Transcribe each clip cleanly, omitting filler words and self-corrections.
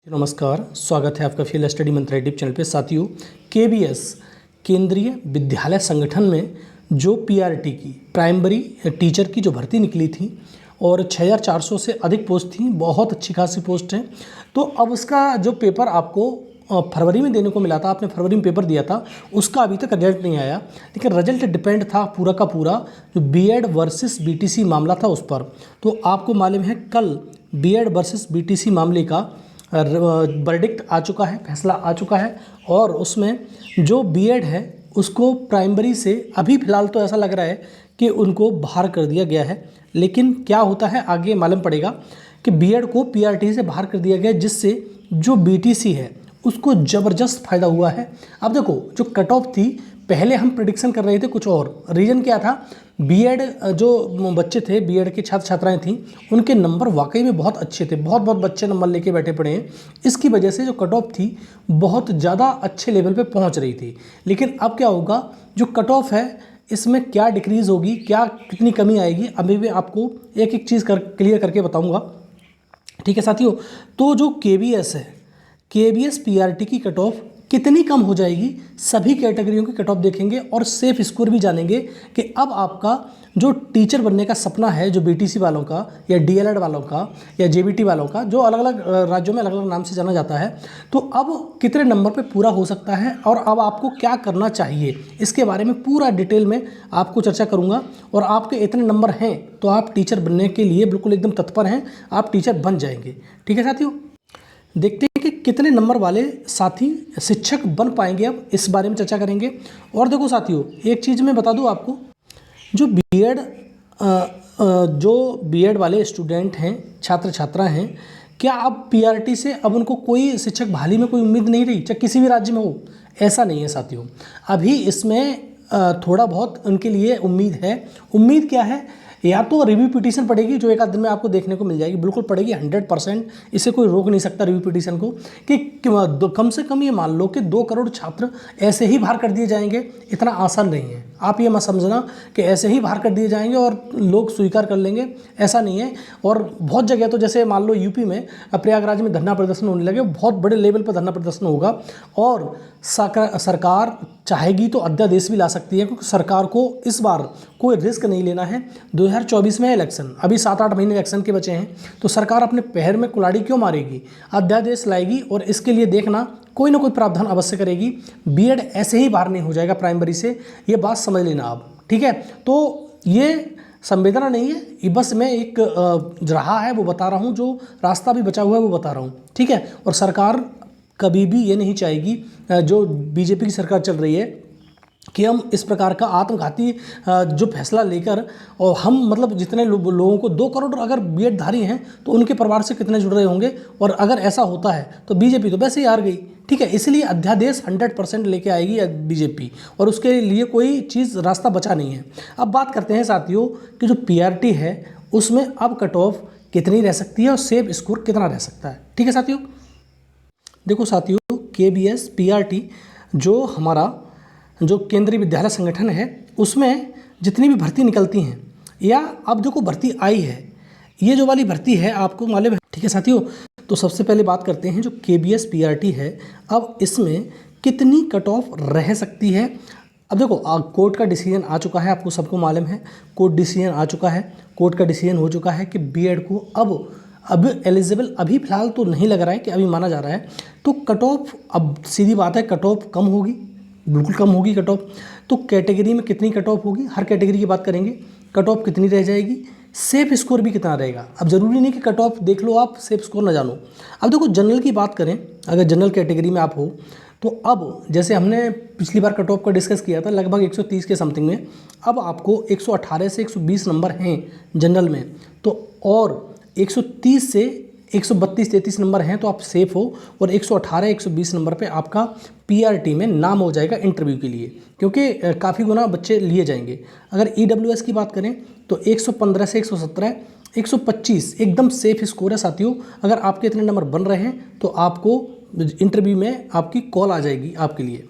नमस्कार, स्वागत है आपका फील्ड स्टडी मंत्र यूट्यूब चैनल पे। साथियों, केबीएस केंद्रीय विद्यालय संगठन में जो पीआरटी की प्राइमरी टीचर की जो भर्ती निकली थी और 6400 से अधिक पोस्ट थी, बहुत अच्छी खासी पोस्ट है। तो अब उसका जो पेपर आपको फरवरी में देने को मिला था, आपने फरवरी में पेपर दिया था, उसका अभी तक रिजल्ट नहीं आया। लेकिन रिजल्ट डिपेंड था पूरा का पूरा जो बीएड वर्सेस बीटीसी मामला था उस पर। तो आपको मालूम है कल बीएड वर्सेस बीटीसी मामले का वर्डिक्ट आ चुका है, फैसला आ चुका है। और उसमें जो बीएड है उसको प्राइमरी से अभी फ़िलहाल तो ऐसा लग रहा है कि उनको बाहर कर दिया गया है। लेकिन क्या होता है आगे मालूम पड़ेगा कि बीएड को पीआरटी से बाहर कर दिया गया, जिससे जो बीटीसी है उसको ज़बरदस्त फ़ायदा हुआ है। अब देखो, जो कट ऑफ थी पहले हम प्रिडिक्शन कर रहे थे कुछ और, रीज़न क्या था, बीएड जो बच्चे थे, बीएड के छात्र छात्राएं थीं, उनके नंबर वाकई में बहुत अच्छे थे, बहुत बहुत बच्चे नंबर लेके बैठे पड़े हैं। इसकी वजह से जो कट ऑफ थी बहुत ज़्यादा अच्छे लेवल पे पहुंच रही थी। लेकिन अब क्या होगा, जो कट ऑफ है इसमें क्या डिक्रीज़ होगी, क्या कितनी कमी आएगी, अभी भी आपको एक एक चीज़ क्लियर करके बताऊँगा। ठीक है साथियों, तो जो केबीएस है, केबीएस पीआरटी की कट ऑफ कितनी कम हो जाएगी, सभी कैटेगरियों की कट ऑफ देखेंगे और सेफ स्कोर भी जानेंगे कि अब आपका जो टीचर बनने का सपना है, जो बीटीसी वालों का या डीएलएड वालों का या जेबीटी वालों का, जो अलग अलग राज्यों में अलग अलग नाम से जाना जाता है, तो अब कितने नंबर पे पूरा हो सकता है और अब आपको क्या करना चाहिए, इसके बारे में पूरा डिटेल में आपको चर्चा करूँगा। और आपके इतने नंबर हैं तो आप टीचर बनने के लिए बिल्कुल एकदम तत्पर हैं, आप टीचर बन जाएंगे। ठीक है साथियों, देखते हैं कि कितने नंबर वाले साथी शिक्षक बन पाएंगे, अब इस बारे में चर्चा करेंगे। और देखो साथियों, एक चीज़ मैं बता दूं आपको, जो बीएड वाले स्टूडेंट हैं, छात्र छात्रा हैं, क्या अब पीआरटी से अब उनको कोई शिक्षक बहाली में कोई उम्मीद नहीं रही, चाहे किसी भी राज्य में हो? ऐसा नहीं है साथियों, अभी इसमें थोड़ा बहुत उनके लिए उम्मीद है। उम्मीद क्या है, या तो रिव्यू पिटीशन पड़ेगी जो एक आध दिन में आपको देखने को मिल जाएगी, बिल्कुल पड़ेगी 100%, इसे कोई रोक नहीं सकता रिव्यू पिटीशन को। कि कम से कम ये मान लो कि 2 करोड़ छात्र ऐसे ही बाहर कर दिए जाएंगे, इतना आसान नहीं है। आप ये मत समझना कि ऐसे ही बाहर कर दिए जाएंगे और लोग स्वीकार कर लेंगे, ऐसा नहीं है। और बहुत जगह तो जैसे मान लो यूपी में प्रयागराज में धरना प्रदर्शन होने लगे, बहुत बड़े लेवल पर धरना प्रदर्शन होगा और सरकार चाहेगी तो अध्यादेश भी ला सकती है, क्योंकि सरकार को इस बार कोई रिस्क नहीं लेना है। 2024 में इलेक्शन, अभी 7-8 महीने इलेक्शन के बचे हैं, तो सरकार अपने पैर में कुल्हाड़ी क्यों मारेगी, अध्यादेश लाएगी और इसके लिए देखना कोई ना कोई प्रावधान अवश्य करेगी। बीएड ऐसे ही बाहर नहीं हो जाएगा प्राइमरी से, ये बात समझ लेना आप। ठीक है, तो ये संवेदना नहीं है, ये बस मैं एक रहा है वो बता रहा हूँ, जो रास्ता भी बचा हुआ है वो बता रहा हूँ। ठीक है, और सरकार कभी भी ये नहीं चाहेगी, जो बीजेपी की सरकार चल रही है, कि हम इस प्रकार का आत्मघाती जो फैसला लेकर, और हम मतलब जितने लोगों को 2 करोड़ अगर बीएड धारी हैं तो उनके परिवार से कितने जुड़ रहे होंगे, और अगर ऐसा होता है तो बीजेपी तो वैसे ही हार गई। ठीक है, इसलिए अध्यादेश 100% लेके आएगी बीजेपी, और उसके लिए कोई चीज़ रास्ता बचा नहीं है। अब बात करते हैं साथियों कि जो पीआरटी है उसमें अब कट ऑफ कितनी रह सकती है और सेफ स्कोर कितना रह सकता है। ठीक है साथियों, देखो साथियों, केबीएस पीआरटी जो हमारा जो केंद्रीय विद्यालय संगठन है, उसमें जितनी भी भर्ती निकलती हैं, या अब देखो भर्ती आई है, ये जो वाली भर्ती है आपको मालूम है। ठीक है साथियों, तो सबसे पहले बात करते हैं जो केबीएस पीआरटी है, अब इसमें कितनी कट ऑफ रह सकती है। अब देखो, कोर्ट का डिसीजन आ चुका है, आपको सबको मालूम है, कोर्ट डिसीजन आ चुका है, कोर्ट का डिसीजन हो चुका है कि बीएड को अब एलिजिबल अभी फ़िलहाल तो नहीं लग रहा है कि अभी माना जा रहा है। तो कट ऑफ, अब सीधी बात है, कट ऑफ कम होगी, बिल्कुल कम होगी कट ऑफ। तो कैटेगरी में कितनी कट ऑफ होगी, हर कैटेगरी की बात करेंगे, कट ऑफ कितनी रह जाएगी, सेफ स्कोर भी कितना रहेगा। अब ज़रूरी नहीं कि कट ऑफ देख लो आप, सेफ स्कोर ना जानो। अब देखो, जनरल की बात करें, अगर जनरल कैटेगरी में आप हो, तो अब जैसे हमने पिछली बार कट ऑफ का डिस्कस किया था लगभग 130 के समथिंग में, अब आपको 118 से 120 नंबर हैं जनरल में, तो और 130 से 132-33 नंबर हैं तो आप सेफ हो, और 118-120 नंबर पे आपका पीआरटी में नाम हो जाएगा इंटरव्यू के लिए, क्योंकि काफ़ी गुना बच्चे लिए जाएंगे। अगर ईडब्ल्यूएस की बात करें तो 115 से 117, 125 एकदम सेफ स्कोर है साथियों। अगर आपके इतने नंबर बन रहे हैं तो आपको इंटरव्यू में आपकी कॉल आ जाएगी आपके लिए।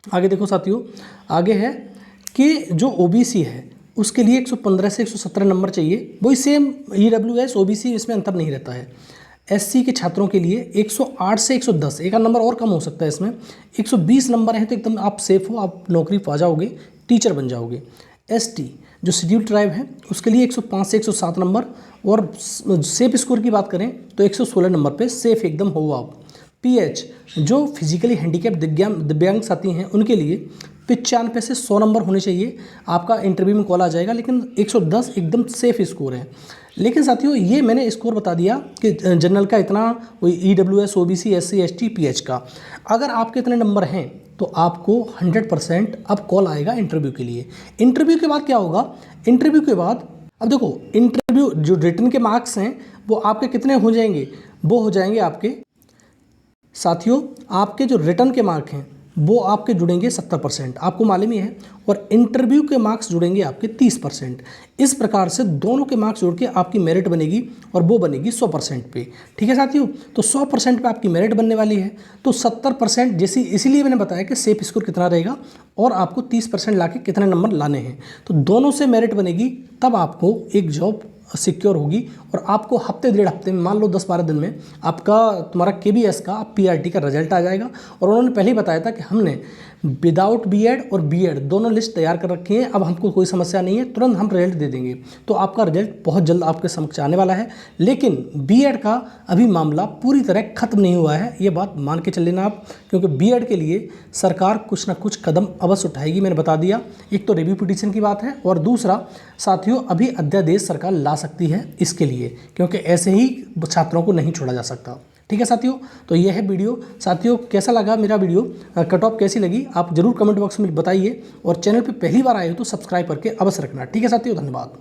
आगे देखो साथियों, आगे है कि जो ओबीसी है उसके लिए 115 से 117 नंबर चाहिए, वही सेम ईडब्ल्यूएस ओबीसी, इसमें अंतर नहीं रहता है। एससी के छात्रों के लिए 108 से 110, एक नंबर और कम हो सकता है इसमें, 120 नंबर है तो एकदम आप सेफ हो, आप नौकरी पा जाओगे, टीचर बन जाओगे। एसटी जो शेड्यूल ट्राइब है उसके लिए 105 से 107 नंबर, और सेफ स्कोर की बात करें तो 116 नंबर पे सेफ एकदम हो आप। पीएच जो फिजिकली हैंडीकैप दिव्यांग साथी हैं उनके लिए 95 से 100 नंबर होने चाहिए, आपका इंटरव्यू में कॉल आ जाएगा, लेकिन 110 एकदम सेफ स्कोर है। लेकिन साथियों ये मैंने स्कोर बता दिया कि जनरल का इतना, EWS OBC SC ST PH का, अगर आपके इतने नंबर हैं तो आपको 100% अब कॉल आएगा इंटरव्यू के लिए। इंटरव्यू के बाद क्या होगा, इंटरव्यू के बाद अब देखो इंटरव्यू जो रिटन के मार्क्स हैं वो आपके कितने हो जाएंगे, वो हो जाएंगे आपके साथियों, आपके जो रिटर्न के मार्क हैं वो आपके जुड़ेंगे 70%, आपको मालूम ही है, और इंटरव्यू के मार्क्स जुड़ेंगे आपके 30%। इस प्रकार से दोनों के मार्क्स जोड़ के आपकी मेरिट बनेगी और वो बनेगी 100% पे। ठीक है साथियों, तो 100% पे आपकी मेरिट बनने वाली है। तो 70% जैसी, इसीलिए मैंने बताया कि सेफ स्कोर कितना रहेगा और आपको 30% ला के कितने नंबर लाने हैं, तो दोनों से मेरिट बनेगी, तब आपको एक जॉब सिक्योर होगी। और आपको हफ्ते 1.5 हफ्ते में, मान लो 10-12 दिन में आपका तुम्हारा KBS का PRT का रिजल्ट आ जाएगा। और उन्होंने पहले ही बताया था कि हमने विदाउट बीएड और बीएड दोनों लिस्ट तैयार कर रखी है, अब हमको कोई समस्या नहीं है, तुरंत हम रिजल्ट दे देंगे। तो आपका रिजल्ट बहुत जल्द आपके समक्ष आने वाला है। लेकिन बीएड का अभी मामला पूरी तरह खत्म नहीं हुआ है, ये बात मान के चल लेना आप, क्योंकि बीएड के लिए सरकार कुछ ना कुछ कदम अवश्य उठाएगी। मैंने बता दिया, एक तो रिव्यू पिटीशन की बात है, और दूसरा साथियों अभी अध्यादेश सरकार ला सकती है इसके लिए, क्योंकि ऐसे ही छात्रों को नहीं छोड़ा जा सकता। ठीक है साथियों, तो यह है वीडियो। साथियों कैसा लगा मेरा वीडियो, कट ऑफ कैसी लगी, आप जरूर कमेंट बॉक्स में बताइए, और चैनल पे पहली बार आए हो तो सब्सक्राइब करके अवश्य रखना। ठीक है साथियों, धन्यवाद।